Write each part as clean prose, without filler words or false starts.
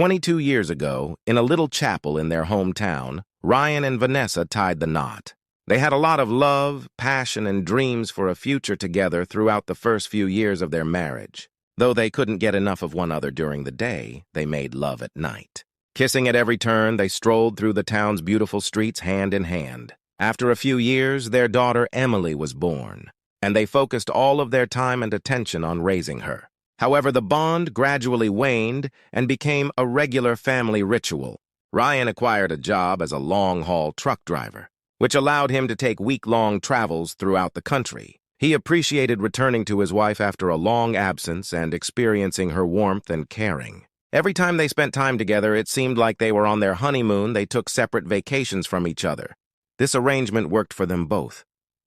22 years ago, in a little chapel in their hometown, Ryan and Vanessa tied the knot. They had a lot of love, passion, and dreams for a future together throughout the first few years of their marriage. Though they couldn't get enough of one another during the day, they made love at night. Kissing at every turn, they strolled through the town's beautiful streets hand in hand. After a few years, their daughter Emily was born, and they focused all of their time and attention on raising her. However, the bond gradually waned and became a regular family ritual. Ryan acquired a job as a long-haul truck driver, which allowed him to take week-long travels throughout the country. He appreciated returning to his wife after a long absence and experiencing her warmth and caring. Every time they spent time together, it seemed like they were on their honeymoon. They took separate vacations from each other. This arrangement worked for them both.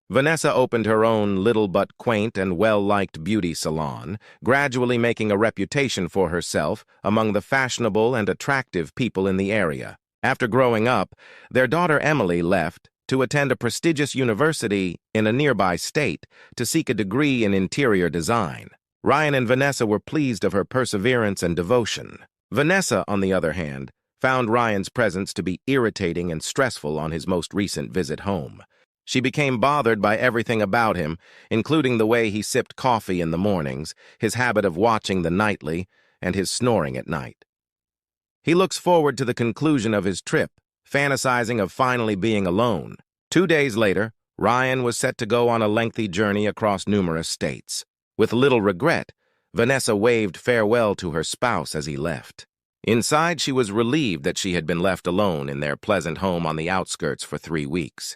Vanessa opened her own little but quaint and well-liked beauty salon, gradually making a reputation for herself among the fashionable and attractive people in the area. After growing up, their daughter Emily left to attend a prestigious university in a nearby state to seek a degree in interior design. Ryan and Vanessa were pleased of her perseverance and devotion. Vanessa, on the other hand, found Ryan's presence to be irritating and stressful on his most recent visit home. She became bothered by everything about him, including the way he sipped coffee in the mornings, his habit of watching the nightly, and his snoring at night. He looks forward to the conclusion of his trip, fantasizing of finally being alone. 2 days later, Ryan was set to go on a lengthy journey across numerous states. With little regret, Vanessa waved farewell to her spouse as he left. Inside, she was relieved that she had been left alone in their pleasant home on the outskirts for 3 weeks.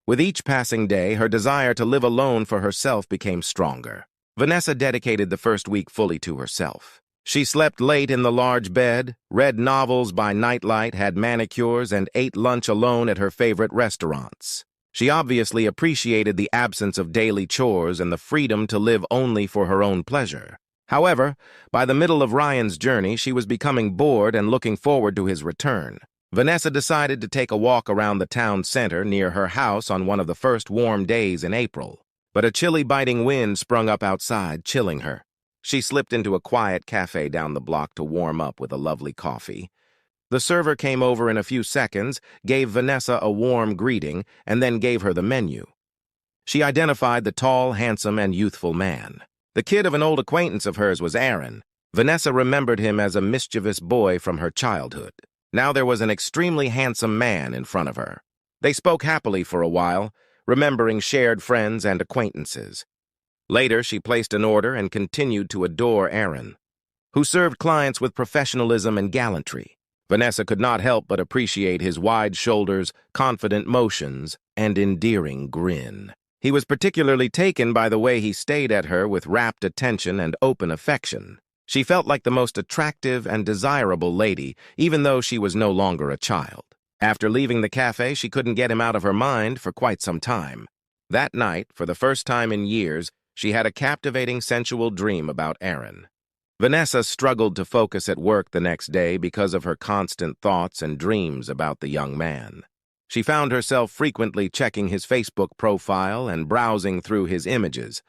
With each passing day, her desire to live alone for herself became stronger. Vanessa dedicated the first week fully to herself. She slept late in the large bed, read novels by nightlight, had manicures, and ate lunch alone at her favorite restaurants. She obviously appreciated the absence of daily chores and the freedom to live only for her own pleasure. However, by the middle of Ryan's journey, she was becoming bored and looking forward to his return. Vanessa decided to take a walk around the town center near her house on one of the first warm days in April. But a chilly, biting wind sprung up outside, chilling her. She slipped into a quiet cafe down the block to warm up with a lovely coffee. The server came over in a few seconds, gave Vanessa a warm greeting, and then gave her the menu. She identified the tall, handsome, and youthful man. The kid of an old acquaintance of hers was Aaron. Vanessa remembered him as a mischievous boy from her childhood. Now there was an extremely handsome man in front of her. They spoke happily for a while, remembering shared friends and acquaintances. Later, she placed an order and continued to adore Aaron, who served clients with professionalism and gallantry. Vanessa could not help but appreciate his wide shoulders, confident motions, and endearing grin. He was particularly taken by the way he stayed at her with rapt attention and open affection. She felt like the most attractive and desirable lady, even though she was no longer a child. After leaving the cafe, she couldn't get him out of her mind for quite some time. That night, for the first time in years, she had a captivating sensual dream about Aaron. Vanessa struggled to focus at work the next day because of her constant thoughts and dreams about the young man. She found herself frequently checking his Facebook profile and browsing through his images.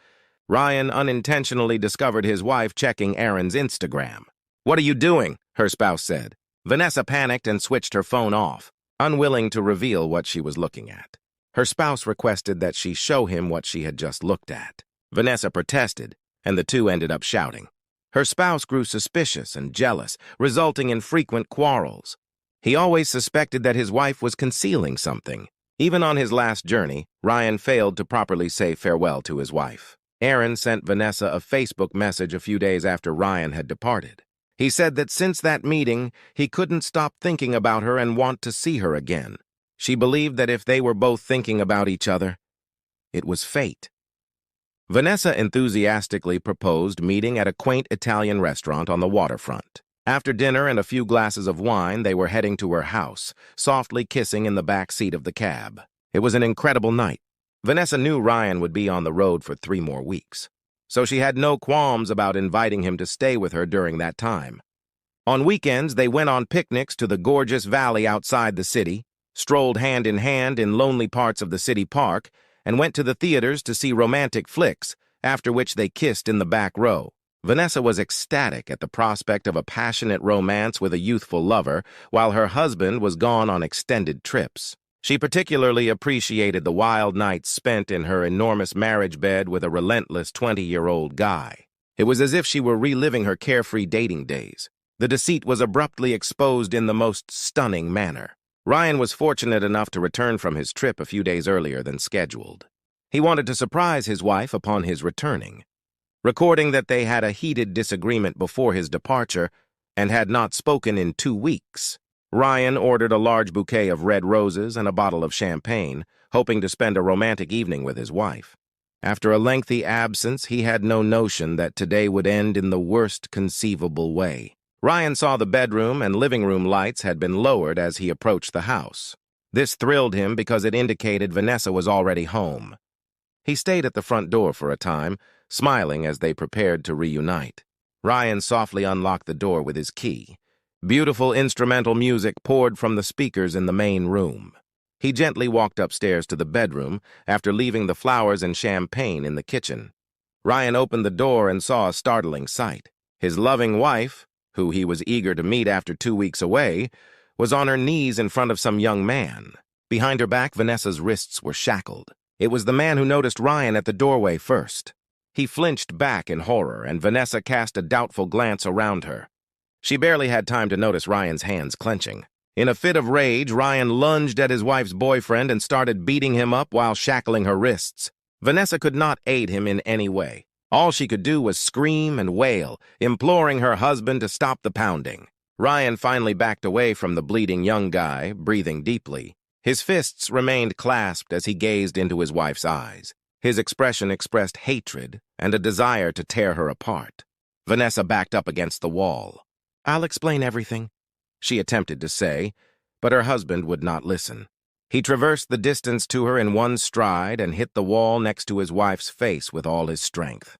Ryan unintentionally discovered his wife checking Aaron's Instagram. "What are you doing?" her spouse said. Vanessa panicked and switched her phone off, unwilling to reveal what she was looking at. Her spouse requested that she show him what she had just looked at. Vanessa protested, and the two ended up shouting. Her spouse grew suspicious and jealous, resulting in frequent quarrels. He always suspected that his wife was concealing something. Even on his last journey, Ryan failed to properly say farewell to his wife. Aaron sent Vanessa a Facebook message a few days after Ryan had departed. He said that since that meeting, he couldn't stop thinking about her and want to see her again. She believed that if they were both thinking about each other, it was fate. Vanessa enthusiastically proposed meeting at a quaint Italian restaurant on the waterfront. After dinner and a few glasses of wine, they were heading to her house, softly kissing in the back seat of the cab. It was an incredible night. Vanessa knew Ryan would be on the road for 3 more weeks, so she had no qualms about inviting him to stay with her during that time. On weekends, they went on picnics to the gorgeous valley outside the city, strolled hand in lonely parts of the city park, and went to the theaters to see romantic flicks, after which they kissed in the back row. Vanessa was ecstatic at the prospect of a passionate romance with a youthful lover, while her husband was gone on extended trips. She particularly appreciated the wild nights spent in her enormous marriage bed with a relentless 20-year-old guy. It was as if she were reliving her carefree dating days. The deceit was abruptly exposed in the most stunning manner. Ryan was fortunate enough to return from his trip a few days earlier than scheduled. He wanted to surprise his wife upon his returning, recording that they had a heated disagreement before his departure and had not spoken in 2 weeks. Ryan ordered a large bouquet of red roses and a bottle of champagne, hoping to spend a romantic evening with his wife. After a lengthy absence, he had no notion that today would end in the worst conceivable way. Ryan saw the bedroom and living room lights had been lowered as he approached the house. This thrilled him because it indicated Vanessa was already home. He stayed at the front door for a time, smiling as they prepared to reunite. Ryan softly unlocked the door with his key. Beautiful instrumental music poured from the speakers in the main room. He gently walked upstairs to the bedroom after leaving the flowers and champagne in the kitchen. Ryan opened the door and saw a startling sight. His loving wife, who he was eager to meet after 2 weeks away, was on her knees in front of some young man. Behind her back, Vanessa's wrists were shackled. It was the man who noticed Ryan at the doorway first. He flinched back in horror, and Vanessa cast a doubtful glance around her. She barely had time to notice Ryan's hands clenching. In a fit of rage, Ryan lunged at his wife's boyfriend and started beating him up while shackling her wrists. Vanessa could not aid him in any way. All she could do was scream and wail, imploring her husband to stop the pounding. Ryan finally backed away from the bleeding young guy, breathing deeply. His fists remained clasped as he gazed into his wife's eyes. His expression expressed hatred and a desire to tear her apart. Vanessa backed up against the wall. "I'll explain everything," she attempted to say, but her husband would not listen. He traversed the distance to her in one stride and hit the wall next to his wife's face with all his strength.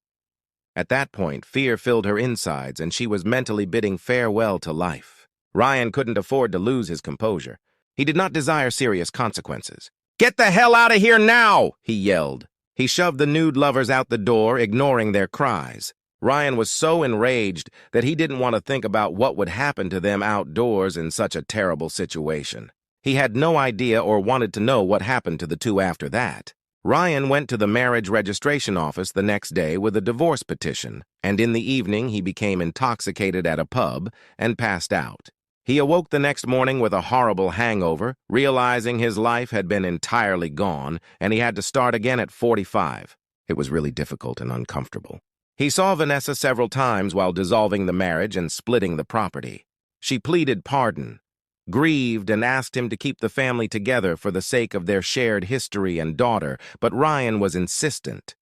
At that point, fear filled her insides, and she was mentally bidding farewell to life. Ryan couldn't afford to lose his composure. He did not desire serious consequences. "Get the hell out of here now!" he yelled. He shoved the nude lovers out the door, ignoring their cries. Ryan was so enraged that he didn't want to think about what would happen to them outdoors in such a terrible situation. He had no idea or wanted to know what happened to the two after that. Ryan went to the marriage registration office the next day with a divorce petition, and in the evening he became intoxicated at a pub and passed out. He awoke the next morning with a horrible hangover, realizing his life had been entirely gone, and he had to start again at 45. It was really difficult and uncomfortable. He saw Vanessa several times while dissolving the marriage and splitting the property. She pleaded pardon, grieved, and asked him to keep the family together for the sake of their shared history and daughter, but Ryan was insistent.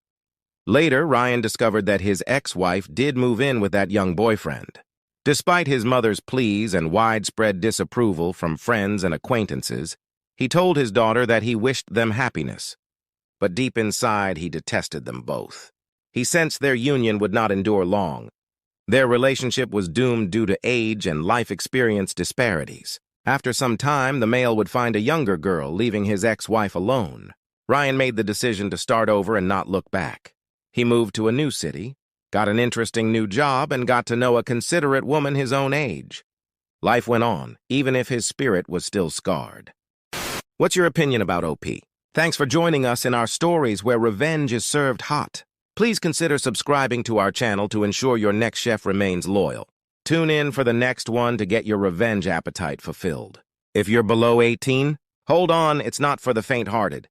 Later, Ryan discovered that his ex-wife did move in with that young boyfriend. Despite his mother's pleas and widespread disapproval from friends and acquaintances, he told his daughter that he wished them happiness. But deep inside, he detested them both. He sensed their union would not endure long. Their relationship was doomed due to age and life experience disparities. After some time, the male would find a younger girl, leaving his ex-wife alone. Ryan made the decision to start over and not look back. He moved to a new city, got an interesting new job, and got to know a considerate woman his own age. Life went on, even if his spirit was still scarred. What's your opinion about OP? Thanks for joining us in our stories where revenge is served hot. Please consider subscribing to our channel to ensure your next chef remains loyal. Tune in for the next one to get your revenge appetite fulfilled. If you're below 18, hold on, it's not for the faint-hearted.